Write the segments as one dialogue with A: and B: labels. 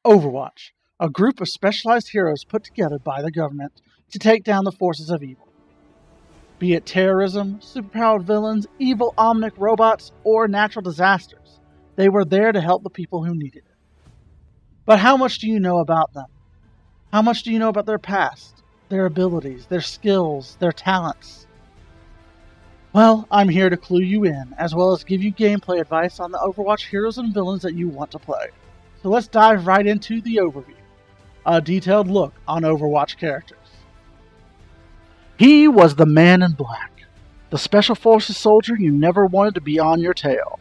A: Overwatch, a group of specialized heroes put together by the government to take down the forces of evil. Be it terrorism, superpowered villains, evil omnic robots, or natural disasters, they were there to help the people who needed it. But how much do you know about them? How much do you know about their past, their abilities, their skills, their talents? Well, I'm here to clue you in, as well as give you gameplay advice on the Overwatch heroes and villains that you want to play. So let's dive right into the overview. A detailed look on Overwatch characters. He was the Man in Black, the Special Forces soldier you never wanted to be on your tail.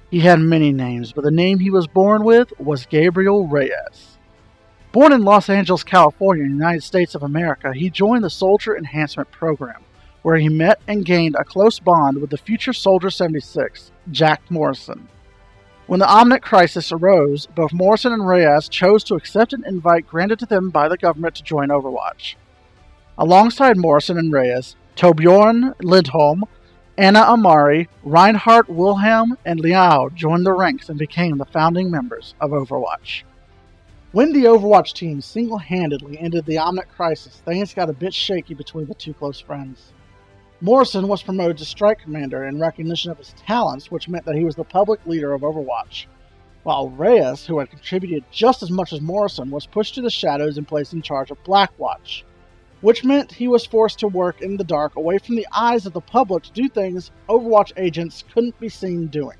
A: He had many names, but the name he was born with was Gabriel Reyes. Born in Los Angeles, California, United States of America, he joined the Soldier Enhancement Program, where he met and gained a close bond with the future Soldier 76, Jack Morrison. When the Omnic Crisis arose, both Morrison and Reyes chose to accept an invite granted to them by the government to join Overwatch. Alongside Morrison and Reyes, Torbjorn Lindholm, Anna Amari, Reinhardt Wilhelm, and Liao joined the ranks and became the founding members of Overwatch. When the Overwatch team single-handedly ended the Omnic Crisis, things got a bit shaky between the two close friends. Morrison was promoted to Strike Commander in recognition of his talents, which meant that he was the public leader of Overwatch, while Reyes, who had contributed just as much as Morrison, was pushed to the shadows and placed in charge of Blackwatch, which meant he was forced to work in the dark away from the eyes of the public to do things Overwatch agents couldn't be seen doing.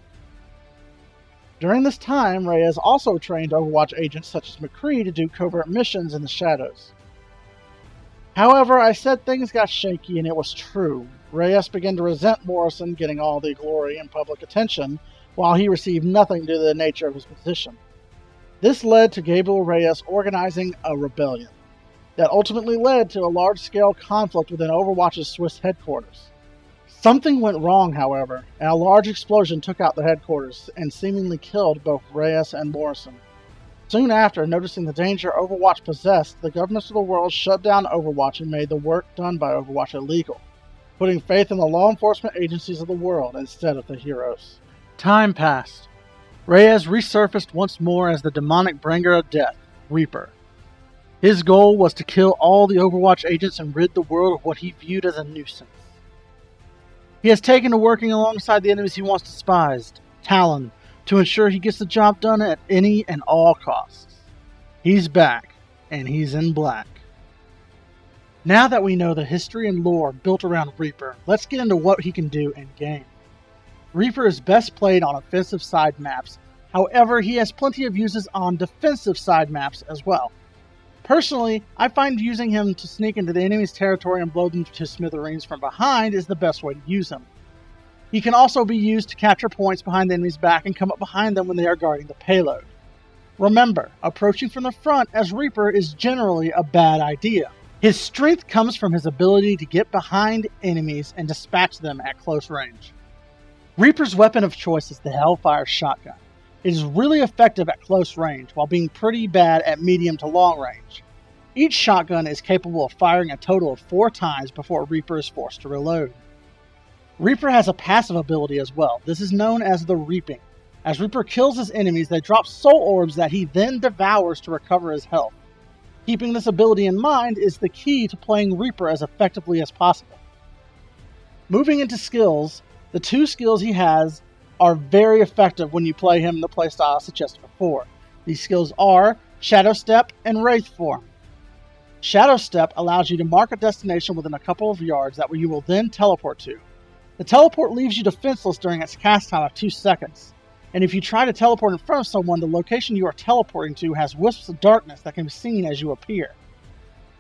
A: During this time, Reyes also trained Overwatch agents such as McCree to do covert missions in the shadows. However, I said things got shaky, and it was true. Reyes began to resent Morrison getting all the glory and public attention, while he received nothing due to the nature of his position. This led to Gabriel Reyes organizing a rebellion that ultimately led to a large-scale conflict within Overwatch's Swiss headquarters. Something went wrong, however, and a large explosion took out the headquarters and seemingly killed both Reyes and Morrison. Soon after, noticing the danger Overwatch possessed, the governments of the world shut down Overwatch and made the work done by Overwatch illegal, putting faith in the law enforcement agencies of the world instead of the heroes. Time passed. Reyes resurfaced once more as the demonic bringer of death, Reaper. His goal was to kill all the Overwatch agents and rid the world of what he viewed as a nuisance. He has taken to working alongside the enemies he once despised, Talon, to ensure he gets the job done at any and all costs. He's back, and he's in black. Now that we know the history and lore built around Reaper, let's get into what he can do in-game. Reaper is best played on offensive side maps, however he has plenty of uses on defensive side maps as well. Personally, I find using him to sneak into the enemy's territory and blow them to smithereens from behind is the best way to use him. He can also be used to capture points behind the enemy's back and come up behind them when they are guarding the payload. Remember, approaching from the front as Reaper is generally a bad idea. His strength comes from his ability to get behind enemies and dispatch them at close range. Reaper's weapon of choice is the Hellfire Shotgun. It is really effective at close range, while being pretty bad at medium to long range. Each shotgun is capable of firing a total of 4 times before Reaper is forced to reload. Reaper has a passive ability as well. This is known as the Reaping. As Reaper kills his enemies, they drop soul orbs that he then devours to recover his health. Keeping this ability in mind is the key to playing Reaper as effectively as possible. Moving into skills, the 2 skills he has are very effective when you play him in the playstyle I suggested before. These skills are Shadow Step and Wraith Form. Shadow Step allows you to mark a destination within a couple of yards that you will then teleport to. The teleport leaves you defenseless during its cast time of 2 seconds, and if you try to teleport in front of someone, the location you are teleporting to has wisps of darkness that can be seen as you appear.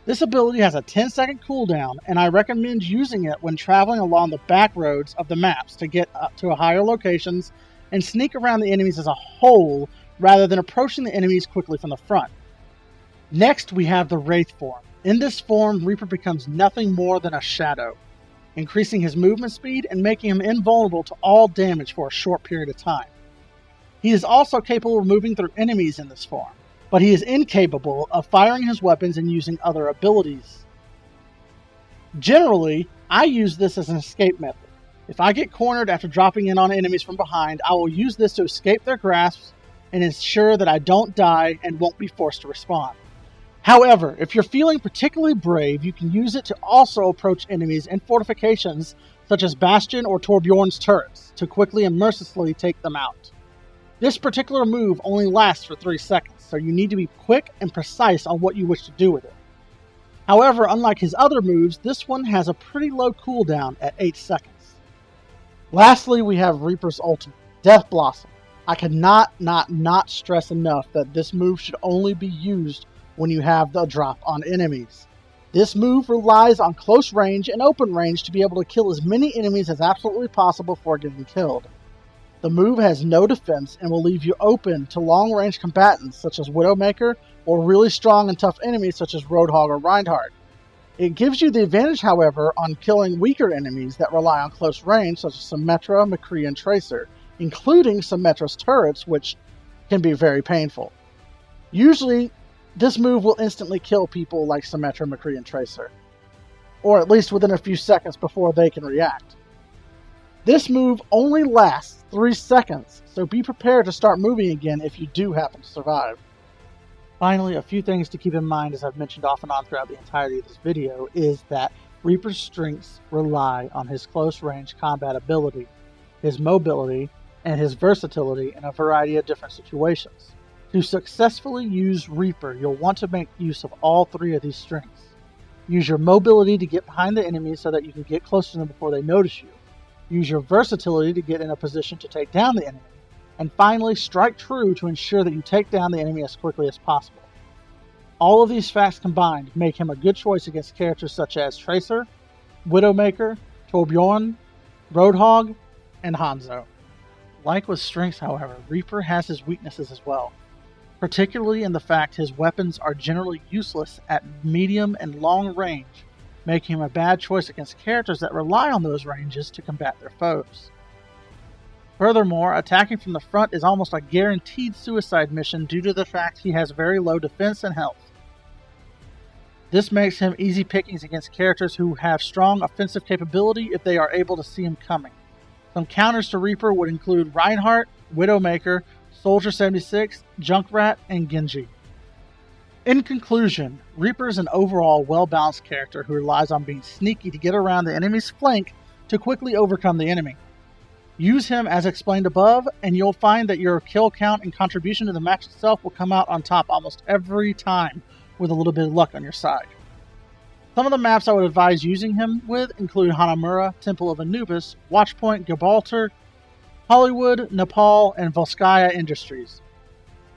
A: This ability has a 10-second cooldown, and I recommend using it when traveling along the back roads of the maps to get up to higher locations and sneak around the enemies as a whole rather than approaching the enemies quickly from the front. Next, we have the Wraith Form. In this form, Reaper becomes nothing more than a shadow, increasing his movement speed and making him invulnerable to all damage for a short period of time. He is also capable of moving through enemies in this form, but he is incapable of firing his weapons and using other abilities. Generally, I use this as an escape method. If I get cornered after dropping in on enemies from behind, I will use this to escape their grasps and ensure that I don't die and won't be forced to respawn. However, if you're feeling particularly brave, you can use it to also approach enemies in fortifications such as Bastion or Torbjorn's turrets to quickly and mercilessly take them out. This particular move only lasts for 3 seconds, so you need to be quick and precise on what you wish to do with it. However, unlike his other moves, this one has a pretty low cooldown at 8 seconds. Lastly, we have Reaper's ultimate, Death Blossom. I cannot not stress enough that this move should only be used when you have the drop on enemies. This move relies on close range and open range to be able to kill as many enemies as absolutely possible before getting killed. The move has no defense and will leave you open to long-range combatants such as Widowmaker or really strong and tough enemies such as Roadhog or Reinhardt. It gives you the advantage, however, on killing weaker enemies that rely on close range such as Symmetra, McCree, and Tracer, including Symmetra's turrets, which can be very painful. Usually, this move will instantly kill people like Symmetra, McCree, and Tracer, or at least within a few seconds before they can react. This move only lasts 3 seconds, so be prepared to start moving again if you do happen to survive. Finally, a few things to keep in mind, as I've mentioned off and on throughout the entirety of this video, is that Reaper's strengths rely on his close-range combat ability, his mobility, and his versatility in a variety of different situations. To successfully use Reaper, you'll want to make use of all 3 of these strengths. Use your mobility to get behind the enemy so that you can get close to them before they notice you. Use your versatility to get in a position to take down the enemy. And finally, strike true to ensure that you take down the enemy as quickly as possible. All of these facts combined make him a good choice against characters such as Tracer, Widowmaker, Torbjorn, Roadhog, and Hanzo. Like with strengths, however, Reaper has his weaknesses as well, particularly in the fact his weapons are generally useless at medium and long range, making him a bad choice against characters that rely on those ranges to combat their foes. Furthermore, attacking from the front is almost a guaranteed suicide mission due to the fact he has very low defense and health. This makes him easy pickings against characters who have strong offensive capability if they are able to see him coming. Some counters to Reaper would include Reinhardt, Widowmaker, Soldier 76, Junkrat, and Genji. In conclusion, Reaper is an overall well-balanced character who relies on being sneaky to get around the enemy's flank to quickly overcome the enemy. Use him as explained above, and you'll find that your kill count and contribution to the match itself will come out on top almost every time with a little bit of luck on your side. Some of the maps I would advise using him with include Hanamura, Temple of Anubis, Watchpoint, Gibraltar, Hollywood, Nepal, and Volskaya Industries.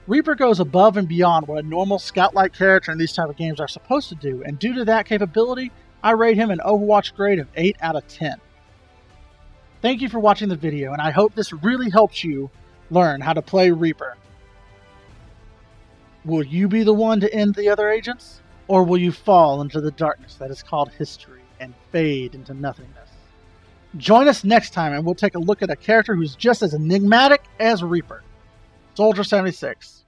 A: Reaper goes above and beyond what a normal scout-like character in these type of games are supposed to do, and due to that capability, I rate him an Overwatch grade of 8 out of 10. Thank you for watching the video, and I hope this really helps you learn how to play Reaper. Will you be the one to end the other agents? Or will you fall into the darkness that is called history and fade into nothingness? Join us next time and we'll take a look at a character who's just as enigmatic as Reaper. Soldier 76.